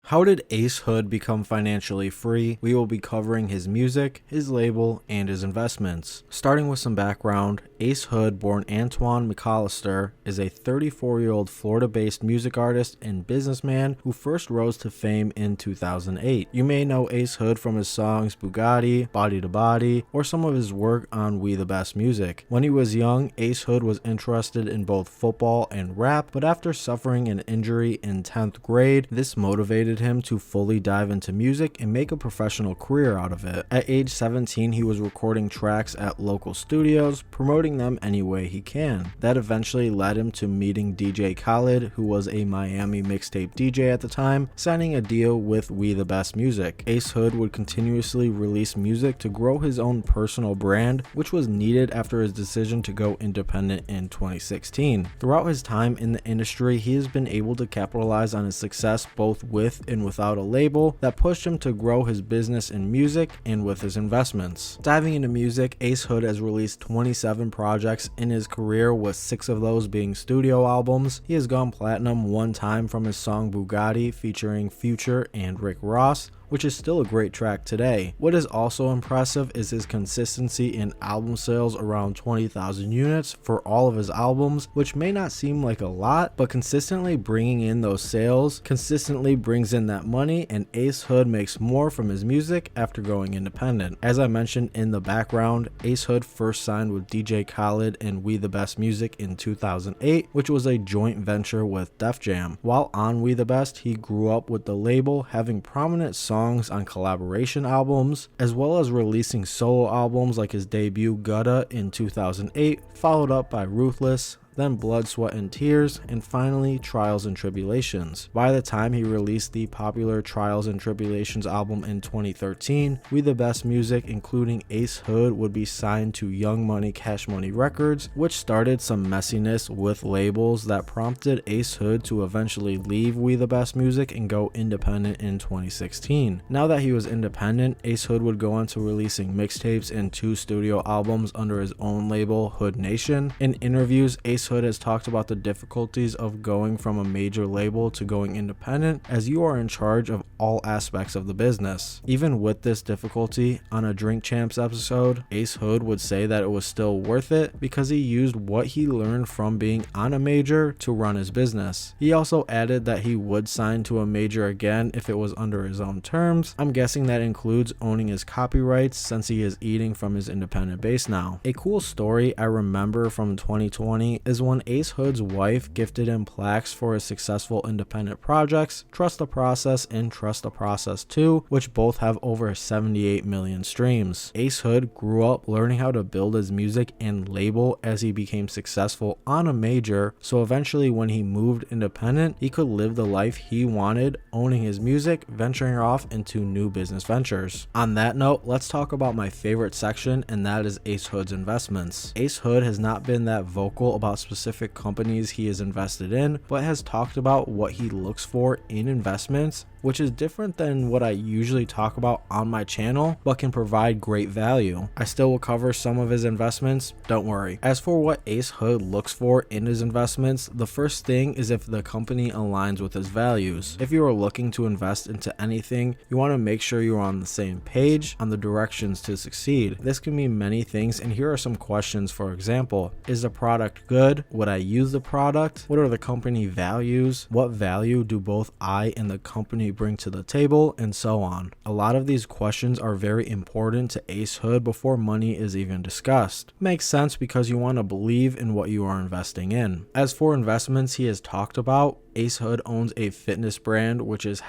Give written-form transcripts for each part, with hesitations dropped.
How did Ace Hood become financially free? We will be covering his music, his label, and his investments. Starting with some background, Ace Hood, born Antoine McAllister, is a 34-year-old Florida-based music artist and businessman who first rose to fame in 2008. You may know Ace Hood from his songs Bugatti, Body to Body, or some of his work on We the Best Music. When he was young, Ace Hood was interested in both football and rap, but after suffering an injury in 10th grade, this motivated him to fully dive into music and make a professional career out of it. At age 17, he was recording tracks at local studios, promoting them any way he can. That eventually led him to meeting DJ KHALED, who was a Miami mixtape DJ at the time, signing a deal with We the Best Music. Ace Hood would continuously release music to grow his own personal brand, which was needed after his decision to go independent in 2016. Throughout his time in the industry, he has been able to capitalize on his success both with and without a label that pushed him to grow his business in music and with his investments. Diving into music, Ace Hood has released 27 projects in his career, with 6 of those being studio albums. He has gone platinum 1 time from his song Bugatti featuring Future and Rick Ross, which is still a great track today. What is also impressive is his consistency in album sales, around 20,000 units for all of his albums, which may not seem like a lot, but consistently bringing in those sales consistently brings in that money, and Ace Hood makes more from his music after going independent. As I mentioned in the background, Ace Hood first signed with DJ KHALED and We the Best Music in 2008, which was a joint venture with Def Jam. While on We the Best, he grew up with the label, having prominent songs on collaboration albums, as well as releasing solo albums like his debut Gutta in 2008, followed up by Ruthless, then Blood, Sweat, and Tears, and finally Trials and Tribulations. By the time he released the popular Trials and Tribulations album in 2013, We the Best Music, including Ace Hood, would be signed to Young Money Cash Money Records, which started some messiness with labels that prompted Ace Hood to eventually leave We the Best Music and go independent in 2016. Now that he was independent, Ace Hood would go on to releasing mixtapes and 2 studio albums under his own label, Hood Nation. In interviews, Ace Hood has talked about the difficulties of going from a major label to going independent, as you are in charge of all aspects of the business. Even with this difficulty, on a Drink Champs episode, Ace Hood would say that it was still worth it because he used what he learned from being on a major to run his business. He also added that he would sign to a major again if it was under his own terms. I'm guessing that includes owning his copyrights, since he is eating from his independent base now. A cool story I remember from 2020 is when Ace Hood's wife gifted him plaques for his successful independent projects, Trust the Process and Trust the Process 2, which both have over 78 million streams. Ace Hood grew up learning how to build his music and label as he became successful on a major, so eventually when he moved independent, he could live the life he wanted, owning his music, venturing off into new business ventures. On that note, let's talk about my favorite section, and that is Ace Hood's investments. Ace Hood has not been that vocal about specific companies he is invested in, but has talked about what he looks for in investments, which is different than what I usually talk about on my channel, but can provide great value. I still will cover some of his investments, don't worry. As for what Ace Hood looks for in his investments, the first thing is if the company aligns with his values. If you are looking to invest into anything, you want to make sure you're on the same page on the directions to succeed. This can mean many things, and here are some questions. For example, is the product good? Would I use the product? What are the company values? What value do both I and the company bring to the table, and so on. A lot of these questions are very important to Ace Hood before money is even discussed. Makes sense because you want to believe in what you are investing in. As for investments he has talked about, Ace Hood owns a fitness brand, which is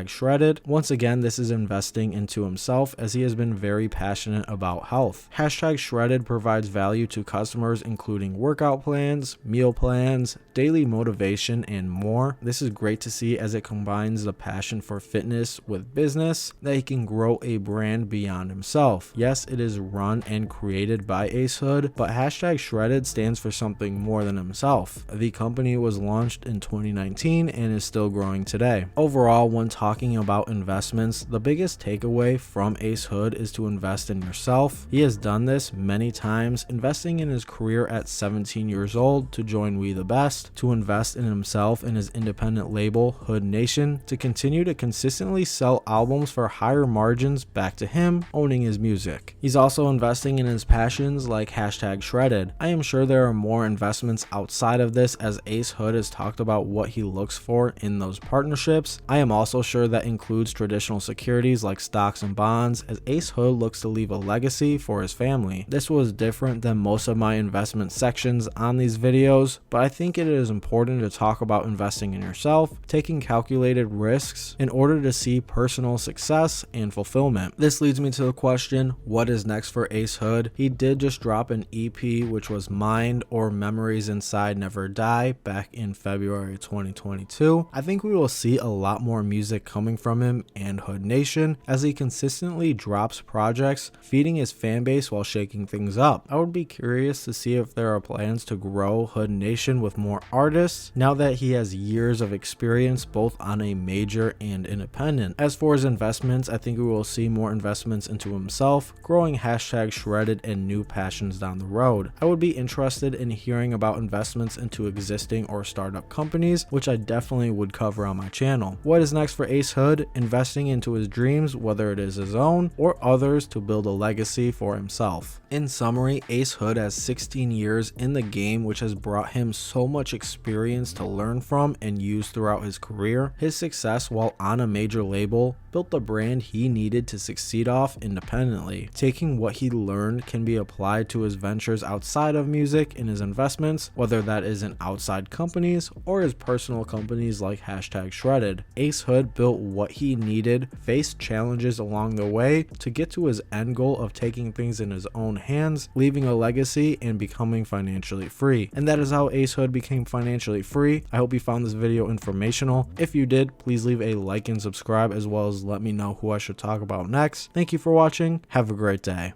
#shredded. Once again, this is investing into himself, as he has been very passionate about health. #shredded provides value to customers, including workout plans, meal plans, daily motivation, and more. This is great to see, as it combines the passion for fitness with business, that he can grow a brand beyond himself. Yes, it is run and created by Ace Hood, but #shredded stands for something more than himself. The company was launched in 2019 2019 and is still growing today. Overall, when talking about investments, the biggest takeaway from Ace Hood is to invest in yourself. He has done this many times, investing in his career at 17 years old to join We The Best, to invest in himself and his independent label Hood Nation, to continue to consistently sell albums for higher margins back to him owning his music. He's also investing in his passions like #shredded. I am sure there are more investments outside of this, as Ace Hood has talked about what he looks for in those partnerships. I am also sure that includes traditional securities like stocks and bonds, as Ace Hood looks to leave a legacy for his family. This was different than most of my investment sections on these videos, but I think it is important to talk about investing in yourself, taking calculated risks in order to see personal success and fulfillment. This leads me to the question, what is next for Ace Hood? He did just drop an EP, which was Mind or Memories Inside Never Die, back in February 2022. I think we will see a lot more music coming from him and Hood Nation as he consistently drops projects, feeding his fan base while shaking things up. I would be curious to see if there are plans to grow Hood Nation with more artists now that he has years of experience both on a major and independent. As for his investments, I think we will see more investments into himself, growing #shredded and new passions down the road. I would be interested in hearing about investments into existing or startup companies, which I definitely would cover on my channel. What is next for Ace Hood? Investing into his dreams, whether it is his own or others, to build a legacy for himself. In summary, Ace Hood has 16 years in the game, which has brought him so much experience to learn from and use throughout his career. His success while on a major label built the brand he needed to succeed off independently. Taking what he learned can be applied to his ventures outside of music and his investments, whether that is in outside companies or his personal companies like #shredded. Ace Hood built what he needed, faced challenges along the way to get to his end goal of taking things in his own hands, leaving a legacy and becoming financially free. And that is how Ace Hood became financially free. I hope you found this video informational. If you did, please leave a like and subscribe, as well as let me know who I should talk about next. Thank you for watching. Have a great day.